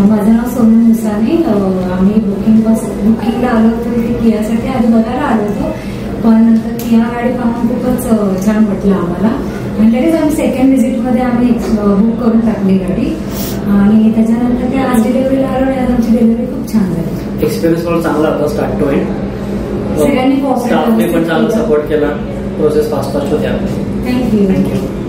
माझं नाव सोनल मुसाने. आम्ही बुकिंगला आलो होतो तिथे कियासाठी आधी बघायला आलो होतो, पण नंतर किया गाडी पाहून खूपच छान वाटलं आम्हाला आणि लगेच आम्ही सेकंड व्हिजिटमध्ये आम्ही बुक करून टाकली गाडी आणि त्याच्यानंतर ते आज डिलिव्हरीला आलो आणि आज आमची डिलिव्हरी खूप छान झाली. एक्सपिरियन्स पण चांगला होता स्टार्ट टू एंड. सगळ्यांनी स्टाफने पण चांगला सपोर्ट केला. प्रोसेस फास्ट होत्या. थँक्यू.